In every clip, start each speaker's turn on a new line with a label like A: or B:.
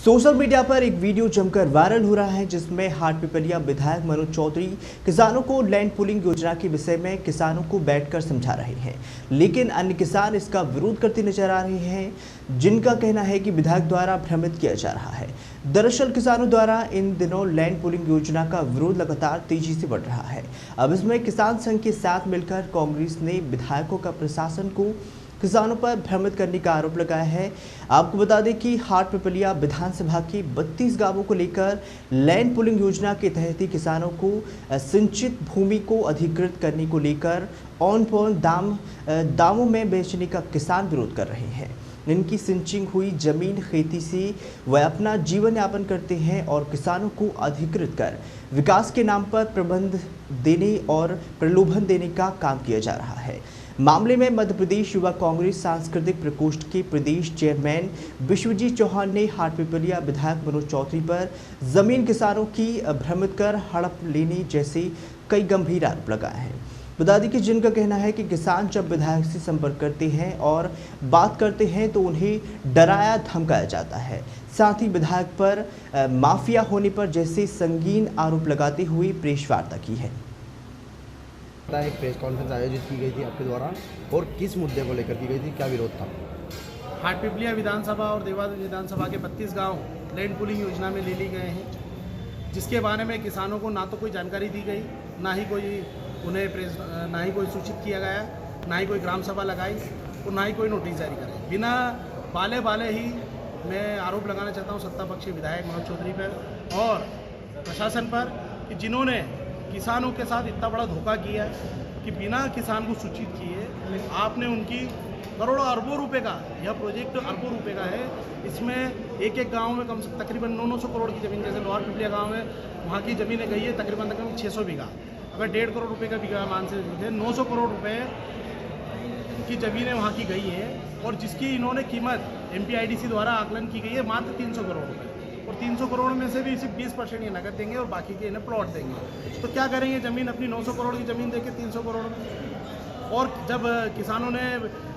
A: Social media पर एक video जमकर वायरल हो रहा है जिसमें हाटपिपलिया विधायक मनोज चौधरी किसानों को लैंड पूलिंग योजना के विषय में किसानों को बैठकर समझा रहे हैं, लेकिन अन्य किसान इसका विरोध करते नजर आ रहे हैं, जिनका कहना है कि विधायक द्वारा भ्रमित किया जा रहा है। दरअसल किसानों द्वारा इन दिनों लैंड पूलिंग योजना का विरोध लगातार तेजी से बढ़ रहा है। अब इसमें किसान संघ के साथ मिलकर कांग्रेस ने विधायकों का प्रशासन को किसानों पर भ्रमित करने का आरोप लगाया है। आपको बता दें कि हाटपिपलिया विधानसभा की 32 गांवों को लेकर लैंड पूलिंग योजना के तहत ही किसानों को सिंचित भूमि को अधिकृत करने को लेकर ऑन पॉइंट दामों में बेचने का किसान विरोध कर रहे हैं। इनकी सिंचिंग हुई जमीन खेती से वह अपना जीवन यापन करते हैं और किसानों को अधिकृत कर विकास के नाम पर प्रबंध देने और प्रलोभन देने का काम किया जा रहा है। मामले में मध्य प्रदेश युवा कांग्रेस सांस्कृतिक प्रकोष्ठ के प्रदेश चेयरमैन विश्वजीत चौहान ने हाटपिपलिया विधायक मनोज चौधरी पर जमीन किसानों की भ्रमित कर हड़प लेने जैसे कई गंभीर आरोप लगाए हैं। बता दें कि जिनका कहना है कि किसान जब विधायक से संपर्क करते हैं और बात करते हैं तो उन्हें डराया धमकाया जाता है, साथ ही विधायक पर माफिया होने पर जैसे संगीन आरोप लगाते हुए प्रेस वार्ता की है।
B: एक प्रेस कॉन्फ्रेंस आयोजित की गई थी आपके द्वारा और किस मुद्दे को लेकर की गई थी, क्या विरोध था?
C: हाटपिपलिया विधानसभा और देवास विधानसभा के 32 गांव लैंड पूलिंग योजना में ले लिए गए हैं, जिसके बारे में किसानों को ना तो कोई जानकारी दी गई, ना ही कोई सूचित किया गया, ना ही कोई ग्राम सभा लगाई और ना ही कोई नोटिस जारी करे। बिना बाले ही मैं आरोप लगाना चाहता हूँ सत्ता पक्षी विधायक मनोज चौधरी पर और प्रशासन पर कि जिन्होंने किसानों के साथ इतना बड़ा धोखा किया है कि बिना किसान को सूचित किए आपने उनकी करोड़ों अरबों रुपए का यह प्रोजेक्ट अरबों रुपए का है। इसमें एक गांव में कम से तकरीबन 900 करोड़ की ज़मीन, जैसे लोअर पिपलिया गांव में वहाँ की ज़मीनें गई है तकरीबन 600 बीघा। अगर 1.5 करोड़ रुपये का बीघा मान से 900 करोड़ रुपये की ज़मीनें वहाँ की गई हैं और जिसकी इन्होंने कीमत MPIDC द्वारा आकलन की गई है मात्र 300 करोड़ रुपये, और 300 करोड़ में से भी सिर्फ 20% ये नकद देंगे और बाकी के इन्हें प्लॉट देंगे। तो क्या करेंगे ज़मीन अपनी 900 करोड़ की ज़मीन देके 300 करोड़ में? और जब किसानों ने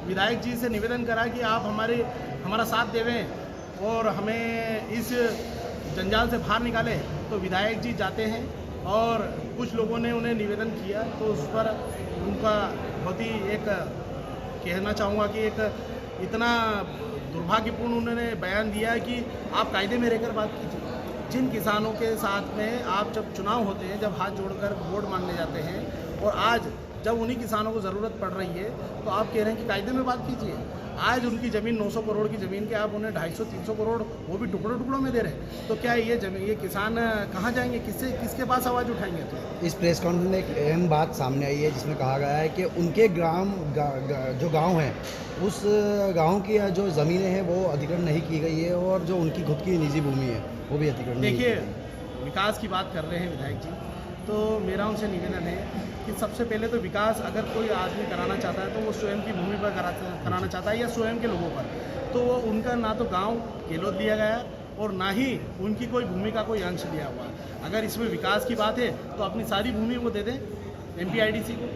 C: विधायक जी से निवेदन करा कि आप हमारा साथ देवें और हमें इस जंजाल से बाहर निकालें, तो विधायक जी जाते हैं और कुछ लोगों ने उन्हें निवेदन किया तो उस पर उनका बहुत ही एक कहना चाहूँगा कि एक इतना दुर्भाग्यपूर्ण उन्होंने बयान दिया है कि आप कायदे में रहकर बात कीजिए। जिन किसानों के साथ में आप जब चुनाव होते हैं, जब हाथ जोड़कर वोट मांगने जाते हैं और आज जब उन्हीं किसानों को ज़रूरत पड़ रही है तो आप कह रहे हैं कि कायदे में बात कीजिए। आज उनकी ज़मीन 900 करोड़ की ज़मीन के आप उन्हें 250-300 करोड़ वो भी टुकड़ों में दे रहे हैं, तो क्या ये किसान कहाँ जाएंगे, किसके पास आवाज़ उठाएंगे? तो
B: इस प्रेस कॉन्फ्रेंस में एक अहम बात सामने आई है जिसमें कहा गया है कि उनके जो गांव हैं उस गांव की जो ज़मीनें हैं वो अधिग्रहण नहीं की गई है और जो उनकी खुद की निजी भूमि है वो भी अधिग्रहण। देखिए,
C: विकास की बात कर रहे हैं विधायक जी, तो मेरा उनसे निवेदन है कि सबसे पहले तो विकास अगर कोई आदमी कराना चाहता है तो वो स्वयं की भूमि पर कराना चाहता है या स्वयं के लोगों पर, तो वो उनका ना तो गांव केलोद लिया गया और ना ही उनकी कोई भूमि का कोई अंश लिया हुआ। अगर इसमें विकास की बात है तो अपनी सारी भूमि वो दे दें MPIDC को,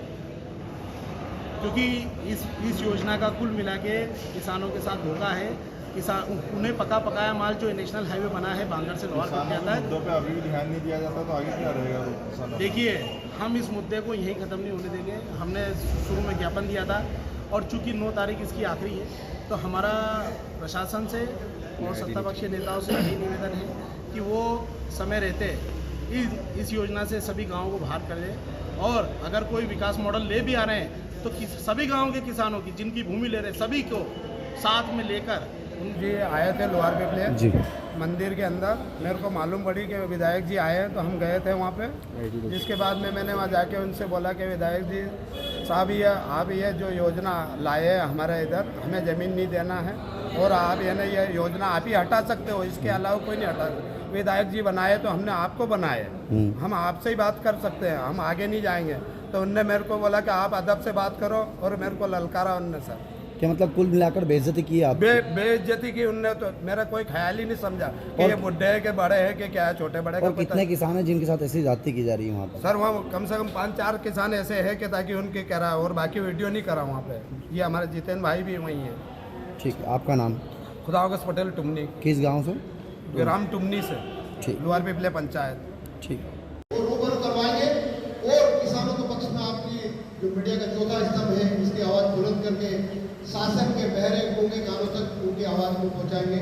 C: क्योंकि इस योजना का कुल मिला के किसानों के साथ धोखा है। उन्हें पकाया माल जो नेशनल हाईवे बना है बांगड़ से लोअर तक जाता है, मुद्दों पे अभी भी ध्यान नहीं दिया जाता तो आगे क्या रहेगा? देखिए, हम इस मुद्दे को यहीं ख़त्म नहीं होने देंगे। हमने शुरू में ज्ञापन दिया था और चूंकि 9 तारीख इसकी आखिरी है तो हमारा प्रशासन से और सत्तापक्षीय नेताओं से यही निवेदन है कि वो समय रहते इस योजना से सभी गाँवों को बाहर कर दें और अगर कोई विकास मॉडल ले भी आ रहे हैं तो सभी गाँव के किसानों की जिनकी भूमि ले रहे हैं सभी को साथ में लेकर।
D: जी आए थे लोअर पिपलिया जी मंदिर के अंदर, मेरे को मालूम पड़ी कि विधायक जी आए हैं तो हम गए थे वहाँ पे। जिसके बाद में मैंने वहाँ जाके उनसे बोला कि विधायक जी साहब आप ये जो योजना लाए हैं हमारे इधर, हमें ज़मीन नहीं देना है और आप ये योजना आप ही हटा सकते हो, इसके अलावा कोई नहीं हटा। विधायक जी बनाए तो हमने आपको बनाए, हम आपसे ही बात कर सकते हैं, हम आगे नहीं जाएंगे। तो उनने मेरे को बोला कि आप अदब से बात करो और मेरे को ललकारा उनने सर।
B: क्या मतलब कुल मिलाकर बेइज्जती की आप?
D: बेइज्जती की उनने, तो मेरा कोई ख्याल ही नहीं समझा कि ये बुढ़े है कि बड़े है कि क्या है, छोटे बड़े।
B: और कितने किसान हैं जिनके साथ ऐसी जाति की जा रही है वहाँ पर?
D: सर वहाँ कम से कम 5-4 किसान ऐसे हैं कि ताकि उनके करा और बाकी वीडियो नहीं करा वहाँ पे। ये हमारे जितेंद्र भाई भी वहीं है।
B: ठीक है, आपका नाम?
D: खुदावगस पटेल टुमनी।
B: किस गाँव से?
D: ग्राम टुमनी से,
B: ठीक।
D: लोअर पिपलिया पंचायत।
B: ठीक।
E: वो रूबरू करवाएंगे और किसानों के पक्ष में आपकी जो मीडिया का चौथा स्तंभ है उसकी आवाज़ बुलंद करके शासन के बहरे गूंगे कानों तक उनकी आवाज़ को पहुंचाएंगे।